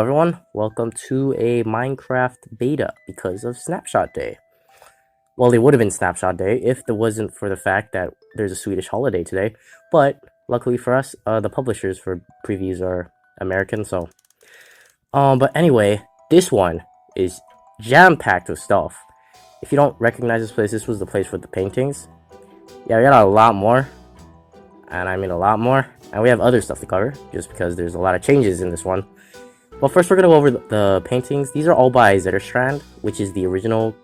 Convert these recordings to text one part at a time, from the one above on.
Everyone, welcome to a Minecraft beta because of Snapshot Day. Well, it would have been Snapshot Day if it wasn't for the fact that there's a Swedish holiday today, but luckily for us, the publishers for previews are American, so... but anyway, this one is jam-packed with stuff. If you don't recognize this place, this was the place for the paintings. Yeah, we got a lot more, and I mean a lot more, and we have other stuff to cover, just because there's a lot of changes in this one. Well, first we're going to go over the paintings. These are all by Zetterstrand, which is the original,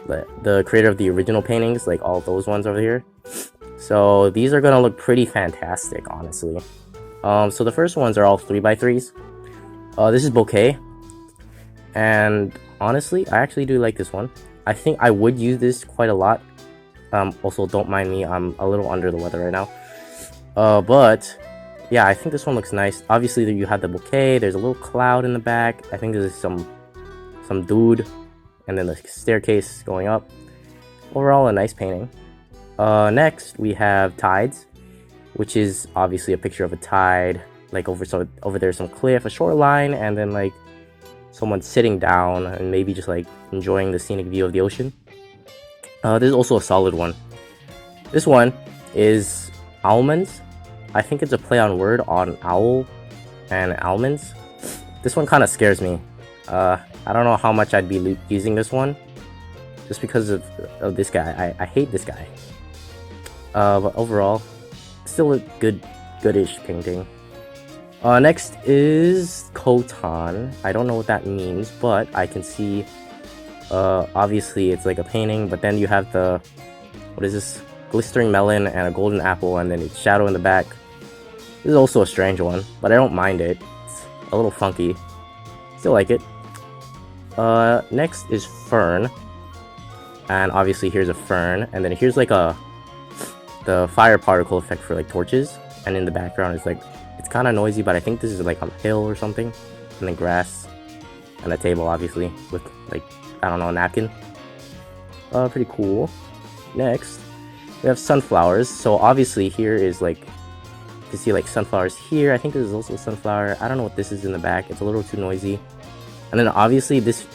the creator of the original paintings, like all those ones over here. So these are going to look pretty fantastic, honestly. So the first ones are all 3x3s. This is Bouquet. And honestly, I actually do like this one. I think I would use this quite a lot. Also, don't mind me, I'm a little under the weather right now. But... yeah, I think this one looks nice. Obviously, you have the bouquet. There's a little cloud in the back. I think there's some dude, and then the staircase going up. Overall, a nice painting. Next, we have tides, which is obviously a picture of a tide. Like over there's some cliff, a shoreline, and then like someone sitting down and maybe just like enjoying the scenic view of the ocean. This is also a solid one. This one is almonds. I think it's a play on word on owl and almonds. This one kind of scares me. I don't know how much I'd be using this one, just because of this guy. I hate this guy. But overall, still a goodish painting. Next is Khotan. I don't know what that means, but I can see. Obviously, it's like a painting, but then you have the, what is this? Glistering melon and a golden apple, and then it's shadow in the back. This is also a strange one, but I don't mind it. It's a little funky. Still like it. Next is Fern. And obviously here's a fern. And then here's like the fire particle effect for like torches. And in the background is like, it's kind of noisy, but I think this is like a hill or something. And then grass. And a table, obviously, with like, I don't know, a napkin. Pretty cool. Next, we have sunflowers. So obviously here is like, you see like sunflowers here. I think this is also a sunflower. I don't know what this is in the back. It's a little too noisy. And then obviously this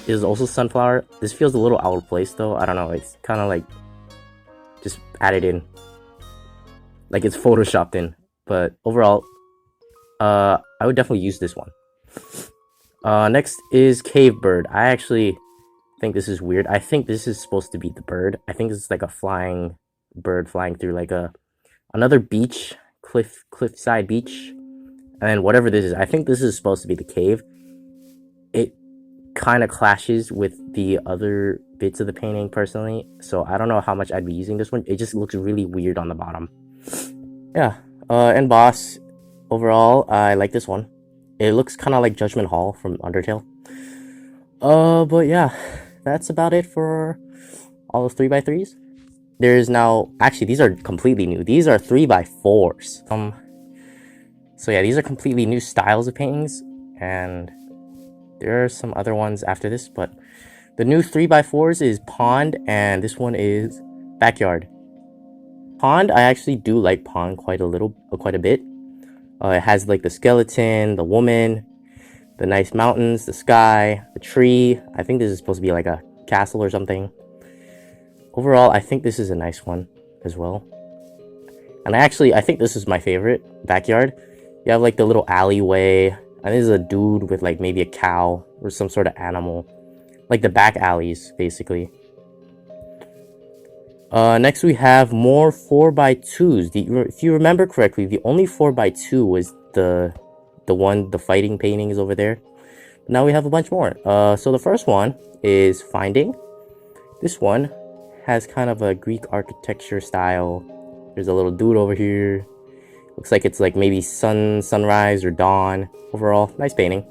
is also sunflower. This feels a little out of place though. I don't know. It's kind of like just added in. Like it's photoshopped in. But overall, I would definitely use this one. Next is Cave Bird. I actually think this is weird. I think this is supposed to be the bird. I think it's like a flying bird flying through like another beach. Cliffside beach, and then whatever this is, I think this is supposed to be the cave. It kind of clashes with the other bits of the painting personally, so I don't know how much I'd be using this one. It just looks really weird on the bottom. Yeah. And boss, overall, I like this one. It looks kind of like Judgment Hall from Undertale. But yeah, that's about it for all the 3x3s. There's now, actually, these are completely new. These are 3x4s. So yeah, these are completely new styles of paintings, and there are some other ones after this, but the new 3x4s is Pond, and this one is Backyard. Pond, I actually do like Pond quite a bit. It has like the skeleton, the woman, the nice mountains, the sky, the tree. I think this is supposed to be like a castle or something. Overall, I think this is a nice one as well. And I think this is my favorite, Backyard. You have like the little alleyway. And this is a dude with like maybe a cow or some sort of animal. Like the back alleys, basically. Next we have more 4x2s. If you remember correctly, the only 4x2 was the fighting painting is over there. Now we have a bunch more. So the first one is Finding. This one has kind of a Greek architecture style. There's a little dude over here. Looks like it's like maybe sunrise or dawn. Overall, nice painting.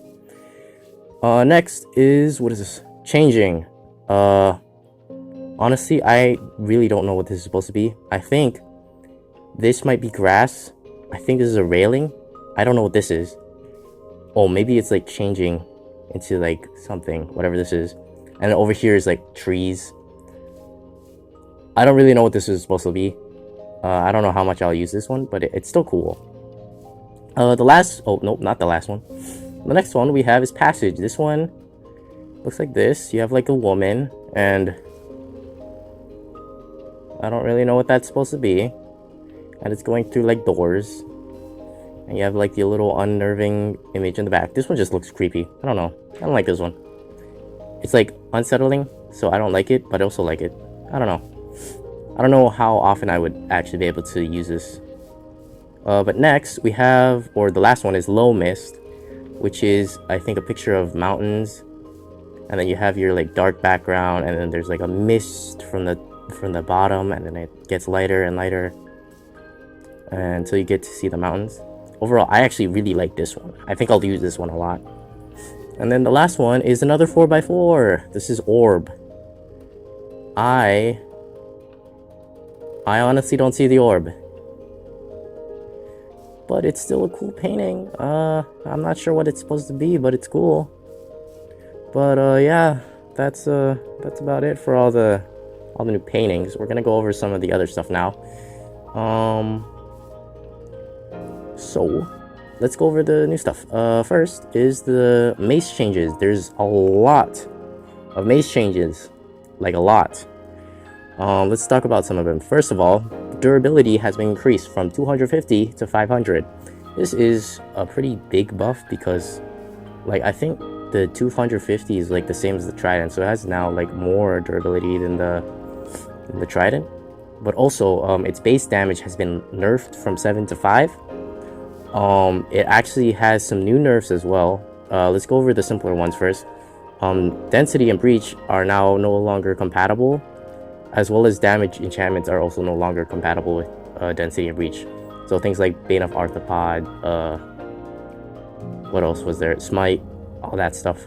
Next is, what is this? Changing. Honestly, I really don't know what this is supposed to be. I think this might be grass. I think this is a railing. I don't know what this is. Oh, maybe it's like changing into like something, whatever this is. And then over here is like trees. I don't really know what this is supposed to be. I don't know how much I'll use this one, but it's still cool. The last... oh, nope, not the last one. The next one we have is Passage. This one looks like this. You have like a woman, and I don't really know what that's supposed to be. And it's going through like doors. And you have like the little unnerving image in the back. This one just looks creepy. I don't know. I don't like this one. It's like unsettling, so I don't like it, but I also like it. I don't know. I don't know how often I would actually be able to use this. But next we have, or the last one is Low Mist, which is I think a picture of mountains, and then you have your like dark background, and then there's like a mist from the bottom, and then it gets lighter and lighter until you get to see the mountains. Overall, I actually really like this one. I think I'll use this one a lot. And then the last one is another 4x4. This is Orb. I honestly don't see the orb, but it's still a cool painting. I'm not sure what it's supposed to be, but it's cool. But yeah, that's about it for all the new paintings. We're gonna go over some of the other stuff now. So let's go over the new stuff. First is the Mace changes. There's a lot of Mace changes, like a lot. Let's talk about some of them. First of all, durability has been increased from 250 to 500. This is a pretty big buff because, like, I think the 250 is like the same as the Trident, so it has now like more durability than the Trident. But also, its base damage has been nerfed from 7 to 5. It actually has some new nerfs as well. Let's go over the simpler ones first. Density and Breach are now no longer compatible, as well as damage enchantments are also no longer compatible with Density and Breach. So things like Bane of Arthropod, what else was there? Smite, all that stuff.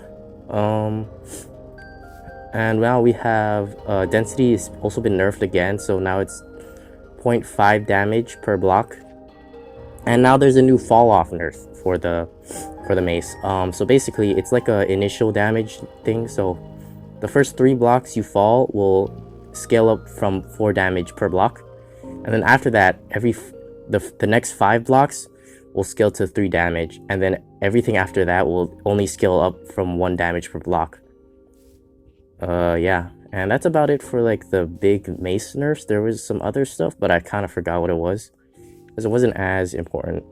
And now we have Density has also been nerfed again, so now it's 0.5 damage per block. And now there's a new fall off nerf for the Mace. So basically it's like a initial damage thing. So the first 3 blocks you fall will scale up from 4 damage per block, and then after that the next 5 blocks will scale to 3 damage, and then everything after that will only scale up from 1 damage per block. Yeah, and that's about it for like the big Mace nerfs. There was some other stuff, but I kind of forgot what it was, because it wasn't as important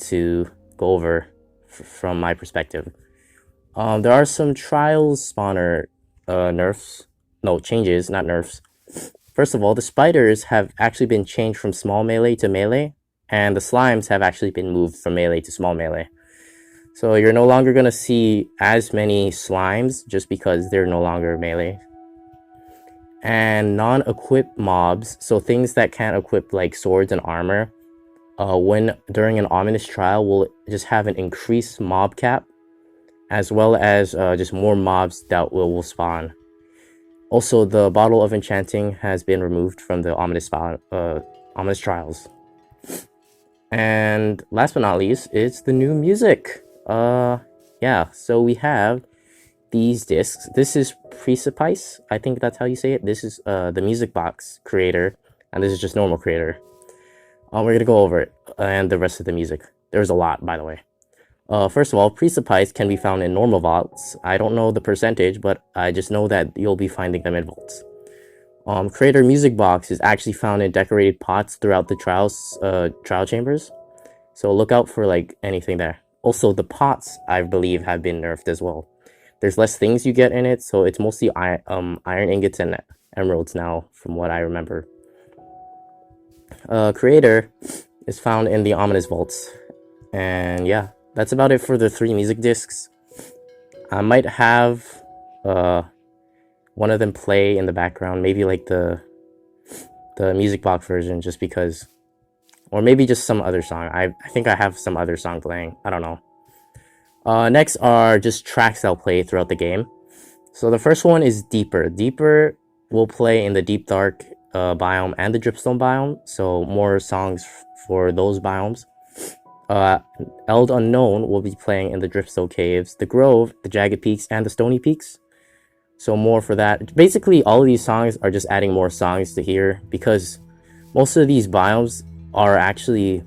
to go over from my perspective. There are some trials spawner changes, not nerfs. First of all, the spiders have actually been changed from small melee to melee, and the slimes have actually been moved from melee to small melee. So you're no longer going to see as many slimes just because they're no longer melee. And non-equipped mobs, so things that can't equip like swords and armor, during an ominous trial will just have an increased mob cap, as well as just more mobs that will spawn. Also, the bottle of enchanting has been removed from the ominous trials. And last but not least, it's the new music. Yeah, so we have these discs. This is Precipice, I think that's how you say it. This is the music box creator, and this is just normal creator. We're gonna go over it and the rest of the music. There's a lot, by the way. First of all, Precipice can be found in normal vaults. I don't know the percentage, but I just know that you'll be finding them in vaults. Creator Music Box is actually found in decorated pots throughout the trial chambers. So look out for like anything there. Also, the pots, I believe, have been nerfed as well. There's less things you get in it, so it's mostly iron ingots and emeralds now, from what I remember. Creator is found in the ominous vaults. And yeah, that's about it for the 3 music discs. I might have one of them play in the background, maybe like the music box version, just because, or maybe just some other song. I think I have some other song playing, I don't know. Next are just tracks I'll play throughout the game. So the first one is Deeper. Deeper will play in the Deep Dark biome and the Dripstone biome, so more songs for those biomes. Eld Unknown will be playing in the Dripstone Caves, the Grove, the Jagged Peaks, and the Stony Peaks. So more for that. Basically, all of these songs are just adding more songs to hear, because most of these biomes are actually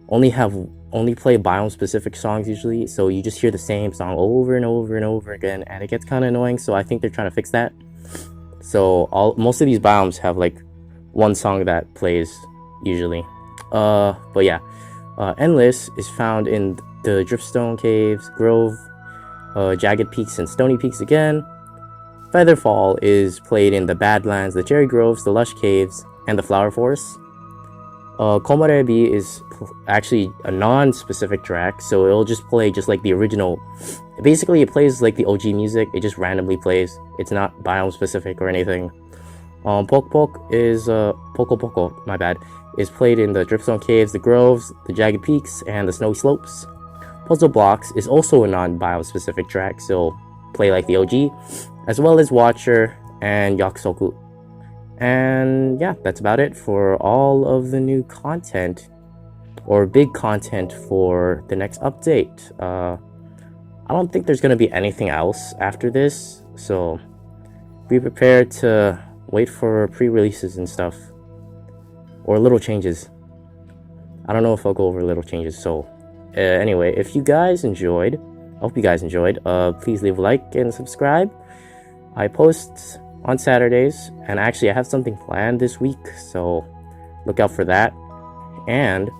only have only play biome specific songs usually, so you just hear the same song over and over and over again, and it gets kind of annoying. So I think they're trying to fix that. So most of these biomes have like one song that plays usually. But yeah, Endless is found in the Driftstone Caves, Grove, Jagged Peaks, and Stony Peaks again. Featherfall is played in the Badlands, the Cherry Groves, the Lush Caves, and the Flower Forests. Komorebi is actually a non-specific track, so it'll just play just like the original. Basically, it plays like the OG music. It just randomly plays. It's not biome specific or anything. Pok Pok is Poco Poco, my bad, is played in the Dripstone Caves, the Groves, the Jagged Peaks, and the Snowy Slopes. Puzzle Blocks is also a non-biome specific track, so play like the OG, as well as Watcher and Yakusoku. And yeah, that's about it for all of the new content, or big content for the next update. I don't think there's going to be anything else after this, so be prepared to wait for pre-releases and stuff, or little changes. I don't know if I'll go over little changes. So anyway, if you guys enjoyed, I hope you guys enjoyed, please leave a like and subscribe. I post on Saturdays, and actually I have something planned this week, so look out for that. And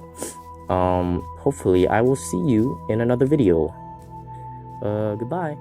hopefully I will see you in another video. Goodbye.